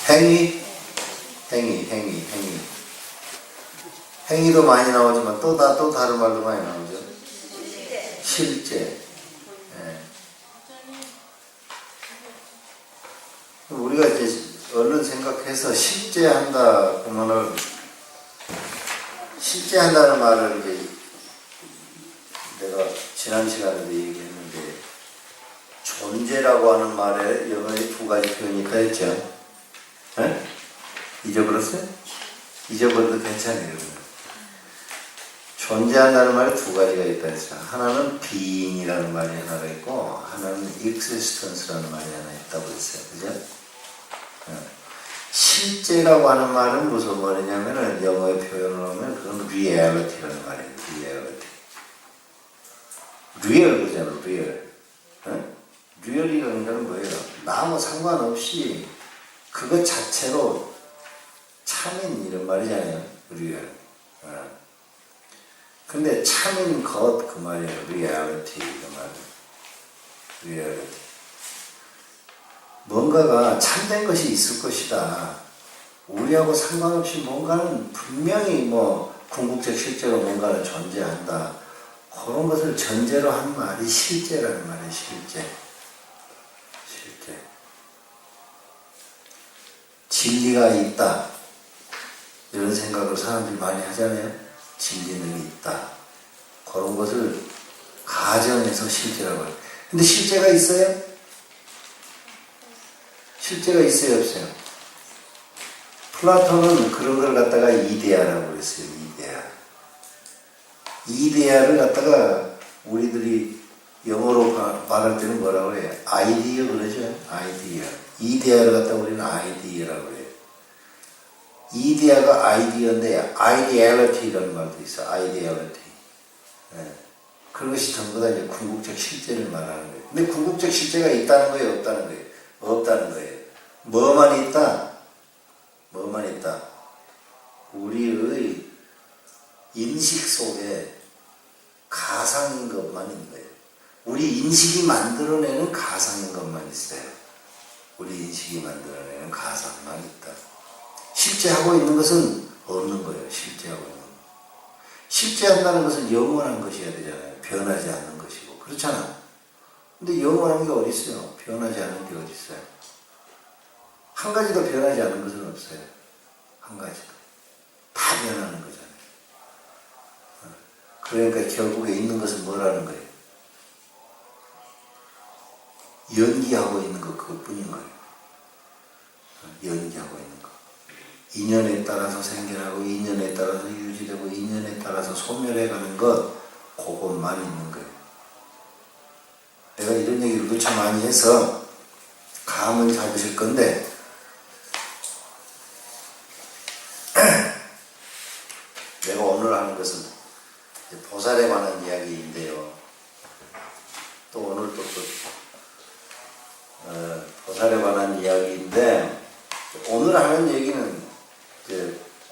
행위, 행위도 많이 나오지만 또 다른 말도 많이 나오죠. 실제. 예. 우리가 이제 얼른 생각해서 실제한다 그러면은, 실제한다는 말을 이제 내가 지난 시간에도 얘기했는데, 존재라고 하는 말에 영어에 두 가지 표현이 있다 했죠. 예? 잊어버렸어요? 잊어버려도 괜찮아요. 존재한다는 말에 두 가지가 있다 했어요. 하나는 being이라는 말이 하나가 있고, 하나는 existence라는 말이 하나 있다고 했어요. 그죠? 실제라고 하는 말은 무슨 말이냐면은, 영어에 표현을 하면 그건 reality라는 말이에요. real 그잖아, real. real이라는 건 뭐예요? 나하고 상관없이 그것 자체로 참인 이런 말이잖아요. real. 근데 참인 것 그 말이에요. reality 그 말. reality. 뭔가가 참된 것이 있을 것이다. 우리하고 상관없이 뭔가는 분명히 뭐 궁극적 실제로 뭔가는 존재한다. 그런 것을 전제로 한 말이 실제라는 말이에요. 실제. 진리가 있다. 이런 생각을 사람들이 많이 하잖아요. 진리는 있다. 그런 것을 가정에서 실제라고 해요. 근데 실제가 있어요? 실제가 있어요, 없어요? 플라톤은 그런 걸 갖다가 이데아라고 그랬어요. 이데아를 갖다가 우리들이 영어로 말할 때는 뭐라고 해요? 아이디어 그러죠? 아이디어. 이데아를 갖다가 우리는 아이디어라고 해요. 이데아가 아이디어인데 아이디얼리티라는 말도 있어. 아이디얼리티. 그것이 전부 다 이제 궁극적 실제를 말하는 거예요. 근데 궁극적 실제가 있다는 거예요? 없다는 거예요? 없다는 거예요. 뭐만 있다? 우리의 인식 속에 가상인 것만 있는 거예요. 우리 인식이 만들어내는 가상인 것만 있어요. 우리 인식이 만들어내는 가상만 있다. 실제하고 있는 것은 없는 거예요. 실제하고 있는 거. 실제한다는 것은 영원한 것이어야 되잖아요. 변하지 않는 것이고. 그렇잖아. 근데 영원한 게 어디 있어요? 변하지 않는 게 어디 있어요? 한 가지도 변하지 않는 것은 없어요. 한 가지도. 다 변하는 거잖아요. 그러니까 결국에 있는 것은 뭐라는 거예요? 연기하고 있는 것 그것뿐인 거예요. 연기하고 있는 것. 인연에 따라서 생겨나고 인연에 따라서 유지되고 인연에 따라서 소멸해가는 것 그것만 있는 거예요. 내가 이런 얘기를 무척 많이 해서 감은 잡으실 건데 내가 오늘 하는 것은 보살에 관한 이야기인데요. 또 오늘 또 보살에 관한 이야기인데, 오늘 하는 얘기는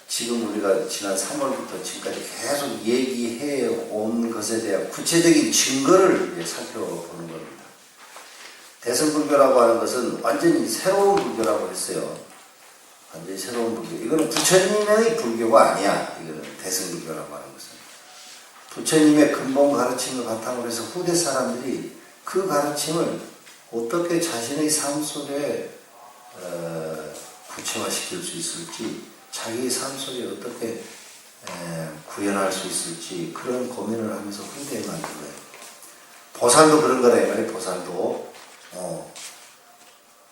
지금 우리가 지난 3월부터 지금까지 계속 얘기해 온 것에 대한 구체적인 증거를 살펴보는 겁니다. 대승불교라고 하는 것은 완전히 새로운 불교라고 했어요. 완전히 새로운 불교. 이거는 부처님의 불교가 아니야. 이거는 대승불교라고 하는 것은. 부처님의 근본 가르침을 바탕으로 해서 후대 사람들이 그 가르침을 어떻게 자신의 삶 속에 구체화시킬 수 있을지, 자기의 삶 속에 어떻게 구현할 수 있을지 그런 고민을 하면서 후대에 만든 거예요. 보살도 그런 거다 이 말이에요. 보살도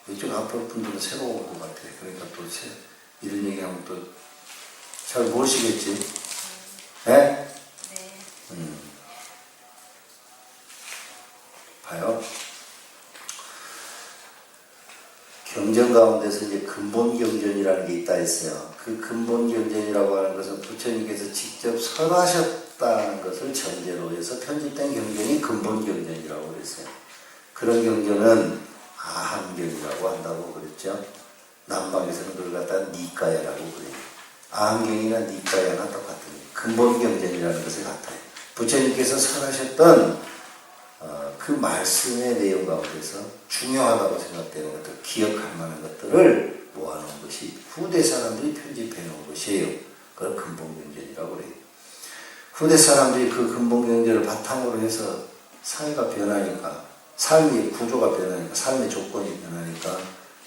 이쪽 앞으로 분들은 새로울 것 같아요. 그러니까 또 이런 얘기하면 또 잘 모르시겠지? 네? 봐요. 경전 가운데서 이제 근본 경전이라는 게 있다 했어요. 그 근본 경전이라고 하는 것은 부처님께서 직접 설하셨다는 것을 전제로 해서 편집된 경전이 근본 경전이라고 그랬어요. 그런 경전은 아함경이라고 한다고 그랬죠. 남방에서는 그걸 갖다 니까야라고 그래요. 아함경이나 니까야나 똑같은 근본 경전이라는 것을 같아요. 부처님께서 설하셨던 그 말씀의 내용 가운데서 중요하다고 생각되는 것들, 기억할 만한 것들을 모아놓은 것이 후대 사람들이 편집해 놓은 것이에요. 그걸 근본경전이라고 그래요. 후대 사람들이 그 근본경전을 바탕으로 해서 사회가 변하니까, 삶의 구조가 변하니까, 삶의 조건이 변하니까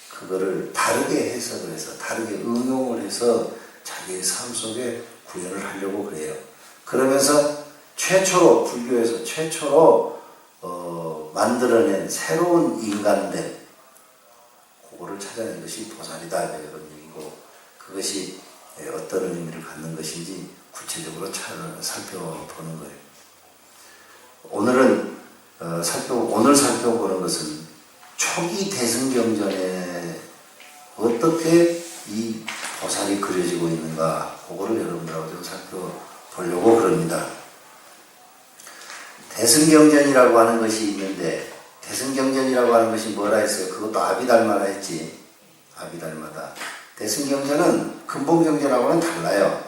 그거를 다르게 해석을 해서 다르게 응용을 해서 자기의 삶 속에 구현을 하려고 그래요. 그러면서 최초로 불교에서 최초로 만들어낸 새로운 인간됨, 그거를 찾아낸 것이 보살이다 이런 얘기고, 그것이 어떤 의미를 갖는 것인지 구체적으로 살펴보는 거예요. 오늘 살펴보는 것은 초기 대승경전에 어떻게 이 보살이 그려지고 있는가, 그거를 여러분들하고 좀 살펴보려고 그럽니다. 대승경전이라고 하는 것이 있는데, 대승경전이라고 하는 것이 뭐라 했어요? 그것도 아비달마라 했지. 아비달마다. 대승경전은 근본경전하고는 달라요.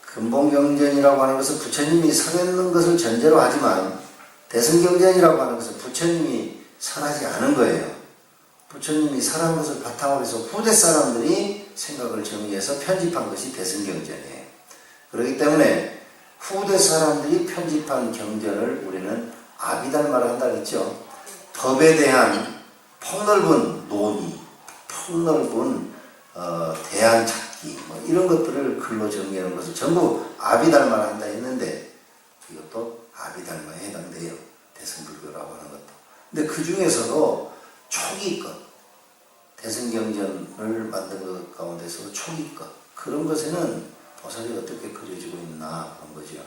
근본경전이라고 하는 것은 부처님이 살았는 것을 전제로 하지만, 대승경전이라고 하는 것은 부처님이 설하지 않은 거예요. 부처님이 설한 것을 바탕으로 해서 후대 사람들이 생각을 정리해서 편집한 것이 대승경전이에요. 그렇기 때문에 후대 사람들이 편집한 경전을 우리는 아비달마라 한다 그랬죠. 법에 대한 폭넓은 논의, 폭넓은 대안 찾기, 뭐 이런 것들을 글로 정리하는 것을 전부 아비달마라 한다 했는데, 이것도 아비달마에 해당돼요. 대승불교라고 하는 것도. 근데 그 중에서도 초기 것, 대승경전을 만든 것 가운데서 초기 것, 그런 것에는 보살이 어떻게 그려지고 있나 그런 거죠.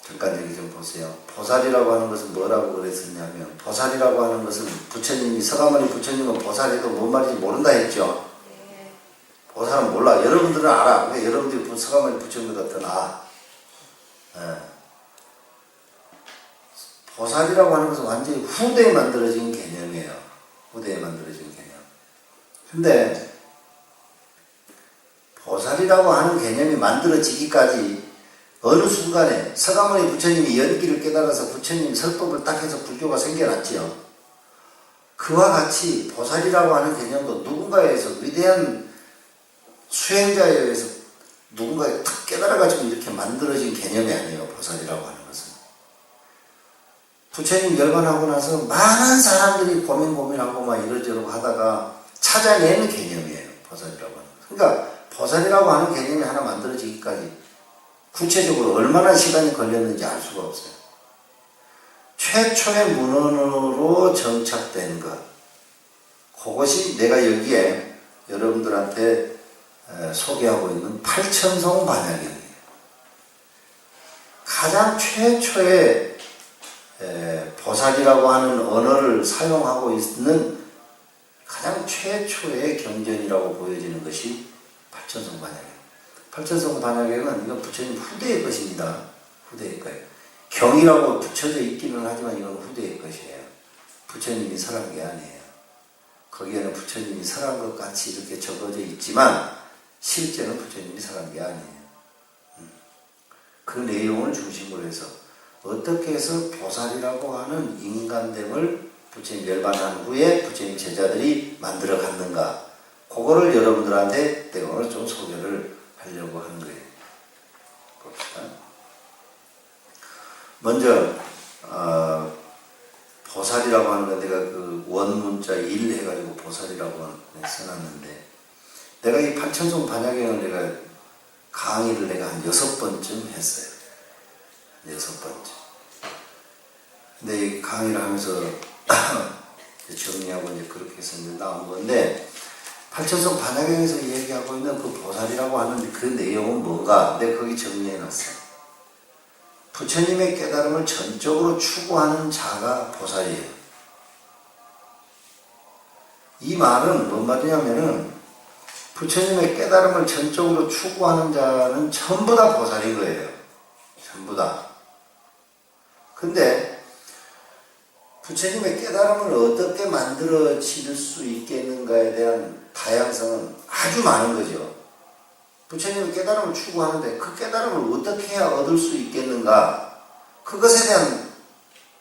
잠깐 얘기 좀 보세요. 보살이라고 하는 것은 뭐라고 그랬었냐면, 보살이라고 하는 것은 부처님이, 서가모니 부처님은 보살이도 뭔 말인지 모른다 했죠. 보살은 몰라. 여러분들은 알아. 왜 여러분들이 서가모니 부처님보다 더 나아. 보살이라고 하는 것은 완전히 후대에 만들어진 개념이에요. 후대에 만들어진 개념. 근데 보살이라고 하는 개념이 만들어지기까지 어느 순간에 서가모니 부처님이 연기를 깨달아서 부처님 설법을 딱 해서 불교가 생겨났지요. 그와 같이 보살이라고 하는 개념도 누군가에 의해서, 위대한 수행자에 의해서 누군가에 탁 깨달아가지고 이렇게 만들어진 개념이 아니에요. 보살이라고 하는 것은. 부처님 열반하고 나서 많은 사람들이 고민하고 막 이러저러 하다가 찾아내는 개념이에요. 보살이라고 하는 것. 그러니까 보살이라고 하는 개념이 하나 만들어지기까지 구체적으로 얼마나 시간이 걸렸는지 알 수가 없어요. 최초의 문헌으로 정착된 것, 그것이 내가 여기에 여러분들한테 소개하고 있는 팔천송 반야경이에요. 가장 최초의 보살이라고 하는 언어를 사용하고 있는 가장 최초의 경전이라고 보여지는 것이 팔천송 반야경. 팔천송 반야경은 이건 부처님 후대의 것입니다. 후대의 거예요. 경이라고 붙여져 있기는 하지만 이건 후대의 것이에요. 부처님이 설한 게 아니에요. 거기에는 부처님이 설한 것 같이 이렇게 적어져 있지만 실제는 부처님이 설한 게 아니에요. 그 내용을 중심으로 해서 어떻게 해서 보살이라고 하는 인간됨을 부처님 멸반한 후에 부처님 제자들이 만들어 갔는가, 그거를 여러분들한테 내가 오늘 좀 소개를 하려고 하는 거예요. 봅시다. 먼저 보살이라고 하는 건 내가 그 원문자 1 해가지고 보살이라고 써놨는데, 내가 이 팔천송 반야경을 내가 강의를 내가 한 6번쯤 했어요. 6번쯤. 근데 이 강의를 하면서 정리하고 이제 그렇게 해서 이제 나온 건데, 팔천송 반야경에서 얘기하고 있는 그 보살이라고 하는 그 내용은 뭔가, 내가 거기 정리해놨어요. 부처님의 깨달음을 전적으로 추구하는 자가 보살이에요. 이 말은 뭔 말이냐면은, 부처님의 깨달음을 전적으로 추구하는 자는 전부 다 보살인 거예요. 전부 다. 근데 부처님의 깨달음을 어떻게 만들어질 수 있겠는가에 대한 다양성은 아주 많은 거죠. 부처님의 깨달음을 추구하는데 그 깨달음을 어떻게 해야 얻을 수 있겠는가, 그것에 대한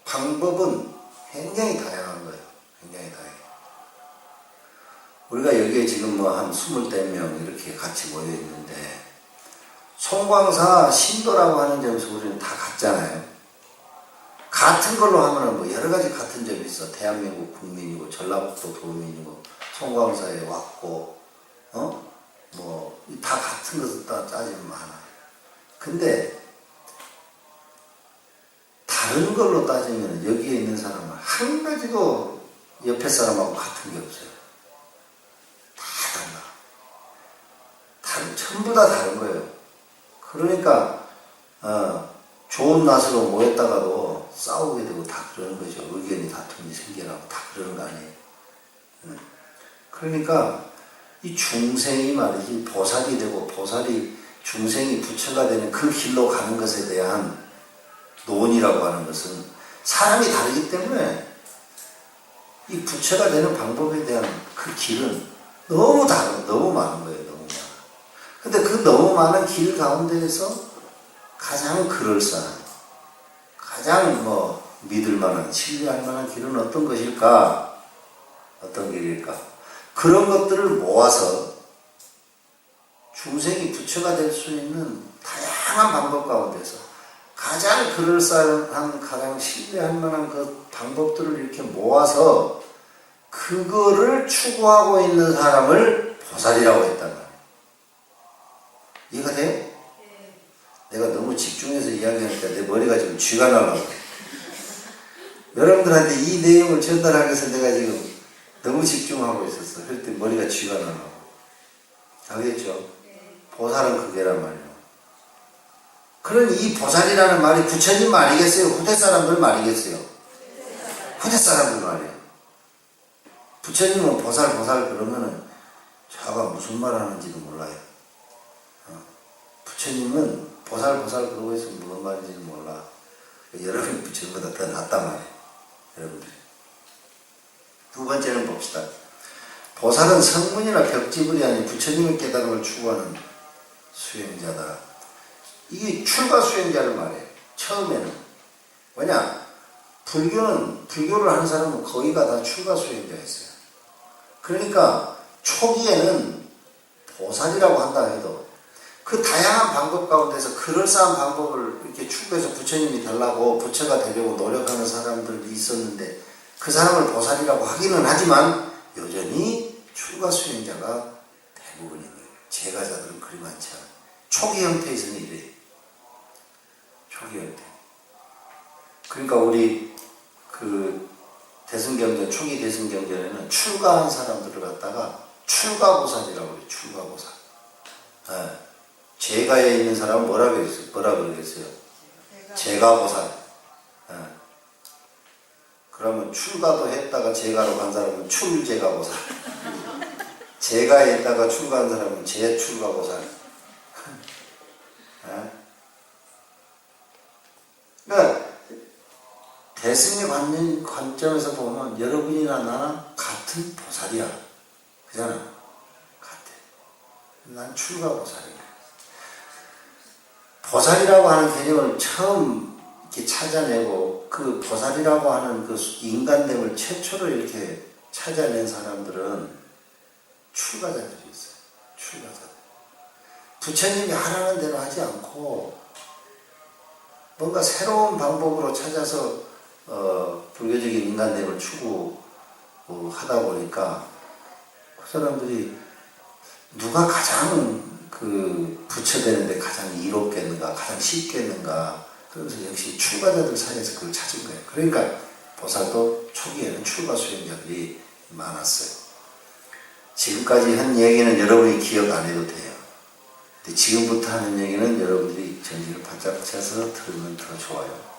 방법은 굉장히 다양한 거예요. 굉장히 다양해요. 우리가 여기에 지금 뭐 한 20명 이렇게 같이 모여 있는데, 송광사 신도라고 하는 점에서 우리는 다 같잖아요. 같은 걸로 하면은 뭐 여러 가지 같은 점이 있어. 대한민국 국민이고, 전라북도 도민이고, 송광사에 왔고, 뭐 다 같은 것을 따지면 많아. 근데 다른 걸로 따지면 여기에 있는 사람은 한 가지도 옆에 사람하고 같은 게 없어요. 다 달라. 전부 다 다른 거예요. 그러니까 좋은 낯으로 모였다가도 싸우게 되고 다 그러는 거죠. 의견이 다툼이 생겨나고 다 그러는 거 아니에요. 그러니까 이 중생이 말이지, 보살이 되고 보살이 중생이 부처가 되는 그 길로 가는 것에 대한 논이라고 하는 것은 사람이 다르기 때문에 이 부처가 되는 방법에 대한 그 길은 너무 너무 많은 거예요. 너무 많아. 근데 그 너무 많은 길 가운데에서 가장 그럴싸한, 가장 믿을 만한, 신뢰할 만한 길은 어떤 것일까? 어떤 길일까? 그런 것들을 모아서 중생이 부처가 될 수 있는 다양한 방법 가운데서 가장 그럴싸한, 가장 신뢰할 만한 그 방법들을 이렇게 모아서 그거를 추구하고 있는 사람을 보살이라고 했단 말이에요. 이해가 돼요? 네. 내가 너무 집중해서 이야기하니까 내 머리가 지금 쥐가 날라고. 여러분들한테 이 내용을 전달하기 위해서 내가 지금 너무 집중하고 있었어. 그럴 때 머리가 쥐가 날라고. 알겠죠? 네. 보살은 그게란 말이에요. 그런 이 보살이라는 말이 부처님 말이겠어요? 후대 사람들 말이겠어요? 후대 사람들 말이에요. 부처님은 보살 그러면은 자가 무슨 말 하는지도 몰라요. 부처님은 보살 그러고 있으면 무슨 말인지도 몰라. 여러분이 부처님보다 더 낫단 말이에요. 여러분들이. 두 번째는 봅시다. 보살은 성문이나 벽지불이 아닌 부처님의 깨달음을 추구하는 수행자다. 이게 출가 수행자를 말해요. 처음에는. 왜냐? 불교를 하는 사람은 거의가 다 출가 수행자였어요. 그러니까 초기에는 보살이라고 한다 해도 그 다양한 방법 가운데서 그럴싸한 방법을 이렇게 추구해서 부처님이 되려고, 부처가 되려고 노력하는 사람들이 있었는데 그 사람을 보살이라고 하기는 하지만 여전히 출가 수행자가 대부분인 거예요. 제가자들은 그리 많지 않아요. 초기 형태에서는 이래요. 초기 형태. 그러니까 우리 대승경전, 초기 대승경전에는 출가한 사람들을 갖다가 출가보살이라고 그래요. 출가보살. 네. 제가에 있는 사람은 뭐라 그러겠어요? 제가보살. 네. 그러면 출가도 했다가 제가로 간 사람은 출제가보살. 제가에 있다가 출가한 사람은 제출가보살. 네. 그러니까 대승의 관점에서 보면 여러분이나 나나 같은 보살이야. 그잖아. 같아. 난 출가보살이야. 보살이라고 하는 개념을 처음 이렇게 찾아내고 그 보살이라고 하는 그 인간됨을 최초로 이렇게 찾아낸 사람들은 출가자들이 있어요. 출가자들. 부처님이 하라는 대로 하지 않고 뭔가 새로운 방법으로 찾아서 불교적인 인간됨을 추구하다 보니까 그 사람들이 누가 가장 부처되는데 가장 이롭겠는가, 가장 쉽겠는가, 그래서 역시 출가자들 사이에서 그걸 찾은 거예요. 그러니까 보살도 초기에는 출가 수행자들이 많았어요. 지금까지 한 얘기는 여러분이 기억 안 해도 돼요. 근데 지금부터 하는 얘기는 여러분들이 정신을 바짝 차서 들으면 더 좋아요.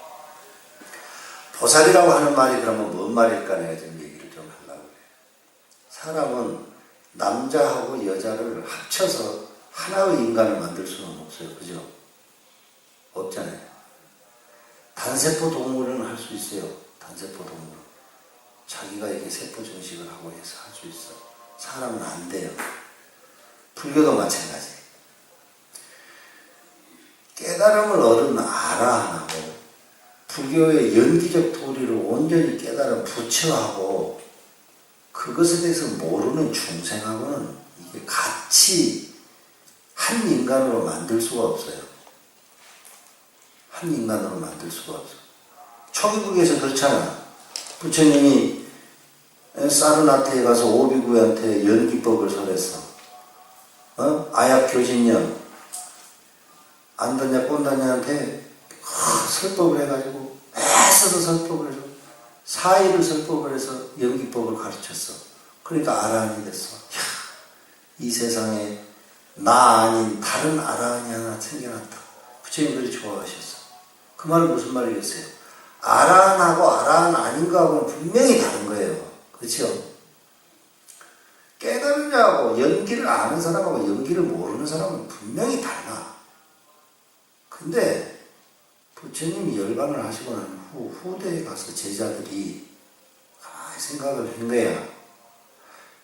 보살이라고 하는 말이 그러면 뭔 말일까 내가 지금 얘기를 좀 하려고 해요. 사람은 남자하고 여자를 합쳐서 하나의 인간을 만들 수는 없어요. 그죠? 없잖아요. 단세포 동물은 할 수 있어요. 단세포 동물. 자기가 이렇게 세포 증식을 하고 해서 할 수 있어. 사람은 안 돼요. 불교도 마찬가지예요. 깨달음을 얻은 아라한하고 불교의 연기적 도리를 온전히 깨달은 부처하고 그것에 대해서 모르는 중생하고는 이게 같이 한 인간으로 만들 수가 없어요. 한 인간으로 만들 수가 없어요. 초기국에서 그렇잖아. 부처님이 사르나트에 가서 오비구한테 연기법을 설했어. 아약교진년 안더냐 꼰다냐한테 설법을 해가지고 애써서 설법을 해서 사의를 설법을 해서 연기법을 가르쳤어. 그러니까 아라한이 됐어. 이 세상에 나 아닌 다른 아라한이 하나 생겨났다. 부처님들이 좋아하셨어. 그 말은 무슨 말이겠어요? 아라한하고 아라한 아닌 거하고는 분명히 다른 거예요. 그렇죠? 깨달은 자하고 연기를 아는 사람하고 연기를 모르는 사람은 분명히 달라. 근데 부처님이 열반을 하시고 난 후 후대에 가서 제자들이 생각을 한 거야.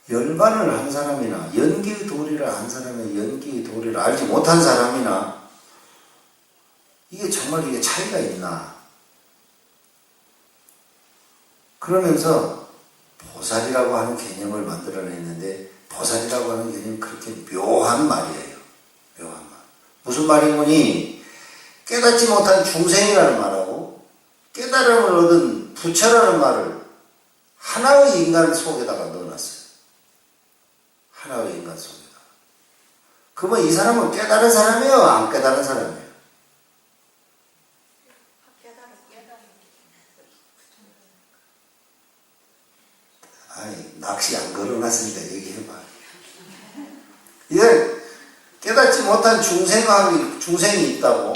열반을 한 사람이나 연기의 도리를 안 사람이나 연기의 도리를 알지 못한 사람이나 이게 정말 이게 차이가 있나? 그러면서 보살이라고 하는 개념을 만들어냈는데 보살이라고 하는 개념이 그렇게 묘한 말이에요. 묘한 말. 무슨 말이니? 깨닫지 못한 중생이라는 말하고 깨달음을 얻은 부처라는 말을 하나의 인간 속에다가 넣어놨어요. 하나의 인간 속에다. 그러면 이 사람은 깨달은 사람이에요? 안 깨달은 사람이에요? 아니, 낚시 안 걸어놨으니까 얘기해봐. 이제 깨닫지 못한 중생이 있다고.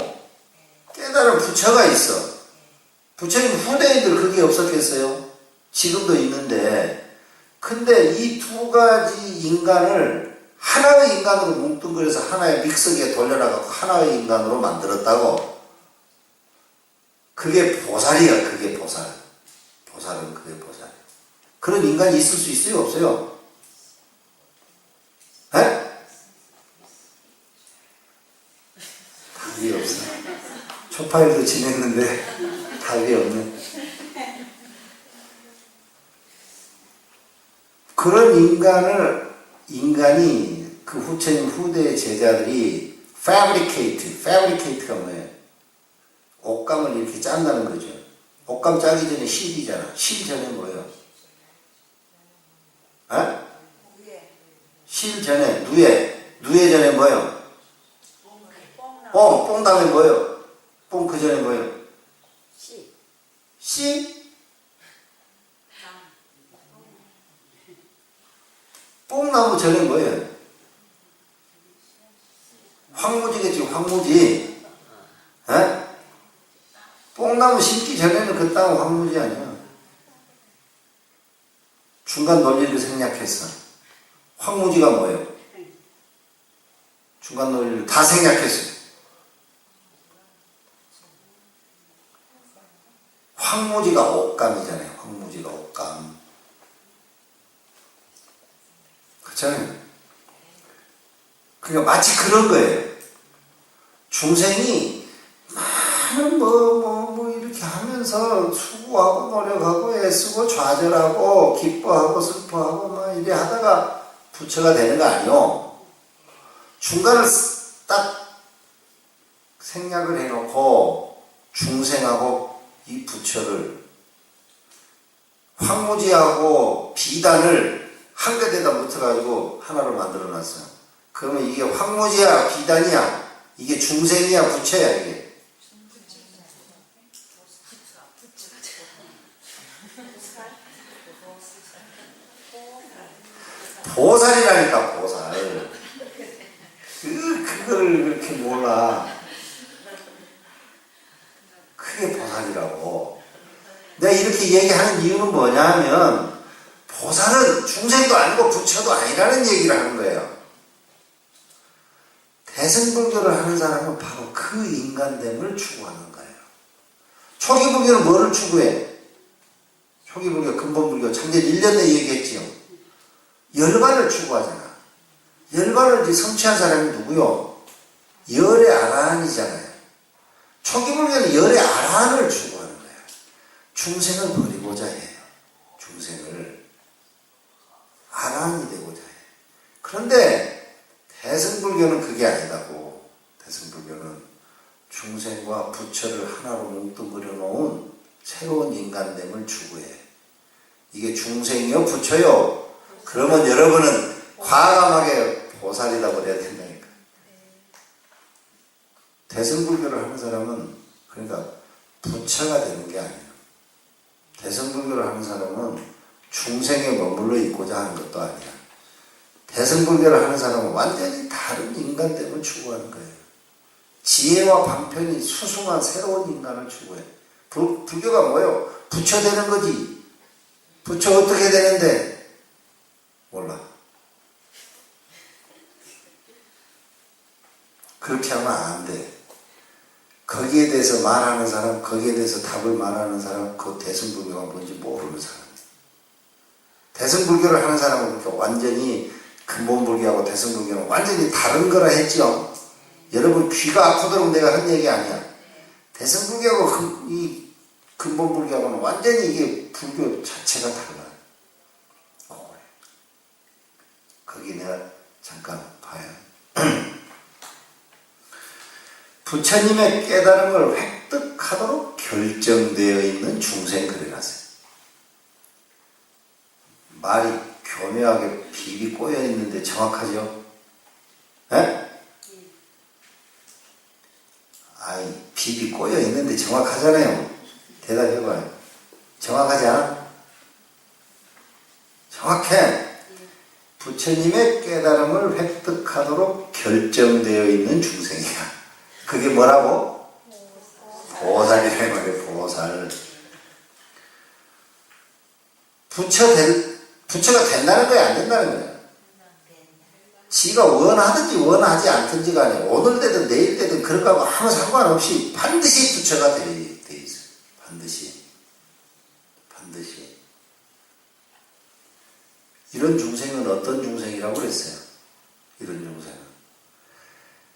깨달은 부처가 있어. 부처님 후대인들 그게 없었겠어요? 지금도 있는데. 근데 이 두 가지 인간을 하나의 인간으로 뭉뚱그려서 하나의 믹서기에 돌려놔갖고 하나의 인간으로 만들었다고. 그게 보살이야. 그게 보살. 보살은 그게 보살. 그런 인간이 있을 수 있어요? 없어요? 에? 답이 없어. 초파일도 지냈는데 답이 없네. 그런 인간이 그 부처님 후대의 제자들이 fabricate가 뭐예요? 옷감을 이렇게 짠다는 거죠. 옷감 짜기 전에 실이잖아. 실 전에 뭐예요? 에? 실 전에 누에 전에 뭐예요? 뽕 다음에 뭐예요? 뽕 그 전에 뭐예요? 씨? 뽕나무 전에 뭐예요? 황무지겠지, 황무지. 에? 뽕나무 심기 전에는 그 땅은 황무지 아니야. 중간 논리를 생략했어. 황무지가 뭐예요? 중간 논리를 다 생략했어요. 황무지가 옷감이잖아요. 황무지가 옷감. 그렇잖아요. 그러니까 마치 그런 거예요. 중생이 많은 이렇게 하면서 수고하고 노력하고 애쓰고 좌절하고 기뻐하고 슬퍼하고 막 이래 하다가 부처가 되는 거 아니요. 중간을 딱 생략을 해놓고 중생하고 이 부처를 황무지하고 비단을 한 곁에다 묻혀가지고 하나로 만들어놨어요. 그러면 이게 황무지야 비단이야? 이게 중생이야 부처야 이게? 보살이라니까 보살. 그걸 그렇게 몰라. 그게 보살이라고. 내가 이렇게 얘기하는 이유는 뭐냐 하면 보살은 중생도 아니고 부처도 아니라는 얘기를 하는 거예요. 대승불교를 하는 사람은 바로 그 인간됨을 추구하는 거예요. 초기불교는 뭐를 추구해? 초기불교, 근본불교, 창제 1년 내에 얘기했지요. 열반을 추구하잖아. 열반을 성취한 사람이 누구요? 열의 아라한이잖아요. 초기불교는 열의 아라한을 추구하는 거예요. 중생을 버리고자 해요. 중생을. 아란이 되고자 해. 그런데 대승불교는 그게 아니라고. 대승불교는 중생과 부처를 하나로 뭉뚱그려 놓은 새로운 인간됨을 추구해. 이게 중생이요 부처요. 그러면 여러분은 과감하게 보살이라고 그래야 된다니까. 대승불교를 하는 사람은 그러니까 부처가 되는 게 아니에요. 대승불교를 하는 사람은 중생에 머물러 있고자 하는 것도 아니야. 대승불교를 하는 사람은 완전히 다른 인간됨을 추구하는 거예요. 지혜와 방편이 수승한 새로운 인간을 추구해. 불교가 뭐예요? 부처 되는 거지. 부처 어떻게 되는데? 몰라. 그렇게 하면 안 돼. 거기에 대해서 말하는 사람, 거기에 대해서 답을 말하는 사람, 그 대승불교가 뭔지 모르는 사람. 대승불교를 하는 사람은 그렇게 완전히 근본불교하고 대승불교는 완전히 다른 거라 했죠. 여러분 귀가 아프도록 내가 한 얘기 아니야. 대승불교하고 이 근본불교하고는 완전히 이게 불교 자체가 달라요. 거기 내가 잠깐 봐요. 부처님의 깨달음을 획득하도록 결정되어 있는 중생 그래놨어요. 말이 교묘하게 비비 꼬여 있는데 정확하죠? 에? 아이, 비비 꼬여 있는데 정확하잖아요. 대답해봐요. 정확하지 않아? 정확해. 부처님의 깨달음을 획득하도록 결정되어 있는 중생이야. 그게 뭐라고? 보살이라 말이에요. 보살. 부처가 된다는 거야, 안 된다는 거야? 지가 원하든지 원하지 않든지 간에 오늘 되든 내일 되든 그런 거하고 아무 상관없이 반드시 부처가 돼 있어요. 반드시. 이런 중생은 어떤 중생이라고 그랬어요? 이런 중생은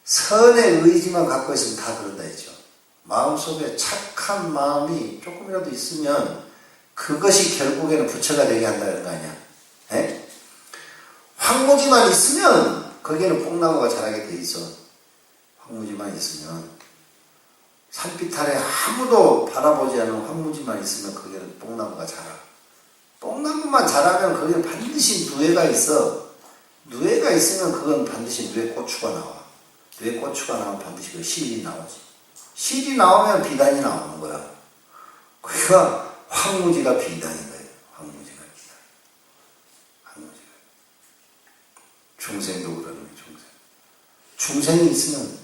선의 의지만 갖고 있으면 다 그런다 했죠. 마음속에 착한 마음이 조금이라도 있으면 그것이 결국에는 부처가 되게 한다는 거 아니야. 에? 황무지만 있으면 거기에는 뽕나무가 자라게 돼 있어. 황무지만 있으면 산빛 아래 아무도 바라보지 않는 황무지만 있으면 거기에는 뽕나무가 자라. 뽕나무만 자라면 거기는 반드시 누에가 있어. 누에가 있으면 그건 반드시 누에 고추가 나와. 누에 고추가 나오면 반드시 그 실이 나오지. 실이 나오면 비단이 나오는 거야. 그러니까 황무지가 비단인 거예요. 황무지가 비단. 황무지가. 중생도 그러는 거예요. 중생이 있으면